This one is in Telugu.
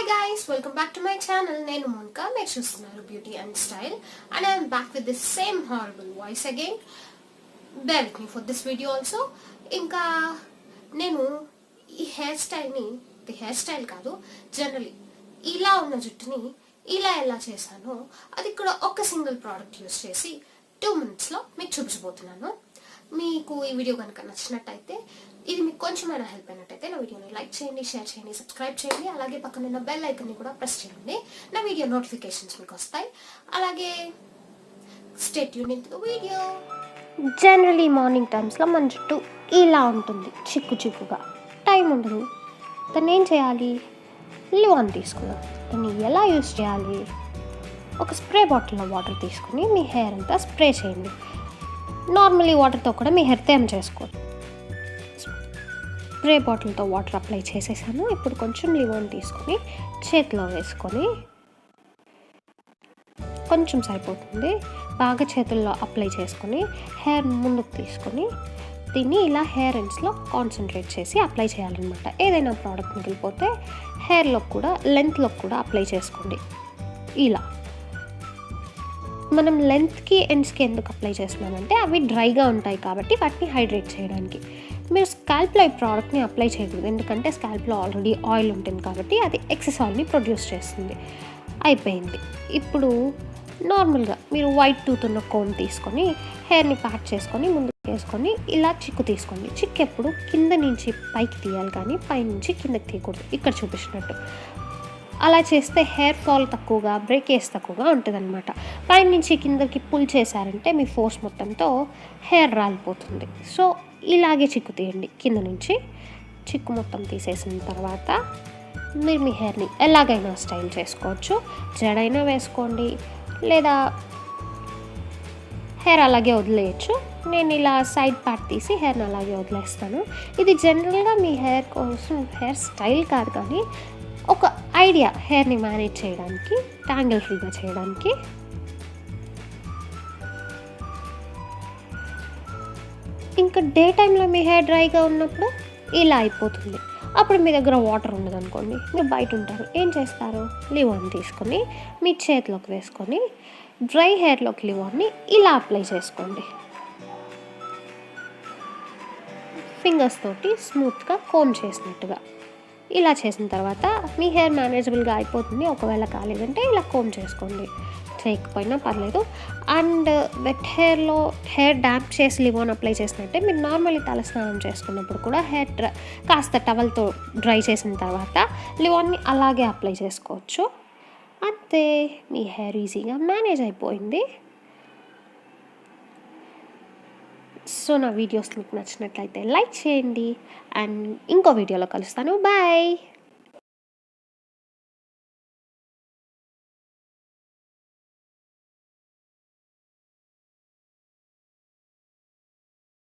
Hi guys, welcome back to my channel. Nenu Monica, meer chustunaru beauty and style, and I am back with the same horrible voice again. Bear with me for this video also. Inka nenu ee hair style kaadu, generally ila unna juttuni ila ella chesano adi ikkada oka single product use chesi 2 minutes lo meeku chupistabothunanu. మీకు ఈ వీడియో కనుక నచ్చినట్టయితే, ఇది మీకు కొంచెమైనా హెల్ప్ అయినట్టయితే నా వీడియోని లైక్ చేయండి, షేర్ చేయండి, సబ్స్క్రైబ్ చేయండి. అలాగే పక్కన ఉన్న బెల్ ఐకాన్ని కూడా ప్రెస్ చేయండి. నా వీడియో నోటిఫికేషన్స్ మీకు వస్తాయి. అలాగే stay tune in to the video. Generally morning టైమ్స్లో మన జుట్టు ఇలా ఉంటుంది, చిక్కుగా, టైం ఉండదు. దాన్ని ఏం చేయాలి? లివాన్ తీసుకుందాం. దాన్ని ఎలా యూస్ చేయాలి? ఒక స్ప్రే బాటిల్లో వాటర్ తీసుకుని మీ హెయిర్ అంతా స్ప్రే చేయండి. నార్మల్లీ వాటర్తో కూడా మీ హెయిర్ తేమ చేసుకోండి. స్ప్రే బాటిల్తో వాటర్ అప్లై చేసేసాను. ఇప్పుడు కొంచెం లివోన్ తీసుకొని చేతిలో వేసుకొని, కొంచెం సరిపోతుంది, బాగా చేతుల్లో అప్లై చేసుకొని హెయిర్ ముందుకు తీసుకొని దీన్ని ఇలా హెయిర్ ఎండ్స్లో కాన్సన్ట్రేట్ చేసి అప్లై చేయాలన్నమాట. ఏదైనా ప్రోడక్ట్ మిగిలిపోతే హెయిర్లో కూడా లెంత్లో కూడా అప్లై చేసుకోండి. ఇలా మనం లెంత్కి ఎండ్స్కి ఎందుకు అప్లై చేస్తున్నామంటే అవి డ్రైగా ఉంటాయి కాబట్టి వాటిని హైడ్రేట్ చేయడానికి. మీరు స్కాల్ప్లో ఈ ప్రోడక్ట్ని అప్లై చేయకూడదు, ఎందుకంటే స్కాల్ప్లో ఆల్రెడీ ఆయిల్ ఉంటుంది కాబట్టి అది ఎక్సెస్ ఆయిల్ని ప్రొడ్యూస్ చేస్తుంది. అయిపోయింది. ఇప్పుడు నార్మల్గా మీరు వైట్ టూత్ ఉన్న కోమ్ తీసుకొని హెయిర్ని ప్యాక్ చేసుకొని ముందుకు వేసుకొని ఇలా చిక్కు తీసుకోండి. చిక్కు ఎప్పుడు కింద నుంచి పైకి తీయాలి కానీ పైనుంచి కిందకి తీయకూడదు, ఇక్కడ చూపించినట్టు. అలా చేస్తే హెయిర్ ఫాల్ తక్కువగా, బ్రేకేజ్ తక్కువగా ఉంటుంది అనమాట. పైన నుంచి కిందకి పుల్ చేశారంటే మీ ఫోర్స్ మొత్తంతో హెయిర్ రాలిపోతుంది. సో ఇలాగే చిక్కు తీయండి. కింద నుంచి చిక్కు మొత్తం తీసేసిన తర్వాత మీరు మీ హెయిర్ని ఎలాగైనా స్టైల్ చేసుకోవచ్చు. జడైనా వేసుకోండి, లేదా హెయిర్ అలాగే వదిలేయచ్చు. నేను ఇలా సైడ్ పార్ట్ తీసి హెయిర్ని అలాగే వదిలేస్తాను. ఇది జనరల్గా మీ హెయిర్ కోసం హెయిర్ స్టైల్ కాదు, కానీ ఒక ఐడియా హెయిర్ని మేనేజ్ చేయడానికి, ట్యాంగిల్ ఫ్రీగా చేయడానికి. ఇంకా డే టైంలో మీ హెయిర్ డ్రైగా ఉన్నప్పుడు ఇలా అయిపోతుంది. అప్పుడు మీ దగ్గర వాటర్ ఉండదు అనుకోండి, మీరు బయట ఉంటారు, ఏం చేస్తారు? లివాన్ తీసుకొని మీ చేతిలోకి వేసుకొని డ్రై హెయిర్లోకి లివాన్ని ఇలా అప్లై చేసుకోండి. ఫింగర్స్ తోటి స్మూత్గా కోమ్ చేసినట్టుగా ఇలా చేసిన తర్వాత మీ హెయిర్ మేనేజబుల్గా అయిపోతుంది. ఒకవేళ కాలేదంటే ఇలా కోమ్ చేసుకోండి, చేయకపోయినా పర్లేదు. అండ్ వెట్ హెయిర్లో హెయిర్ డ్యాంప్ చేసి లివోన్ అప్లై చేసినట్టే మీరు నార్మల్లీ తలస్నానం చేసుకున్నప్పుడు కూడా హెయిర్ కాస్త టవల్తో డ్రై చేసిన తర్వాత లివోన్ని అలాగే అప్లై చేసుకోవచ్చు. అంతే, మీ హెయిర్ ఈజీగా మేనేజ్ అయిపోయింది. సో నా వీడియోస్ మీకు నచ్చినట్లయితే లైక్ చేయండి, అండ్ ఇంకో వీడియోలో కలుస్తాను. బాయ్.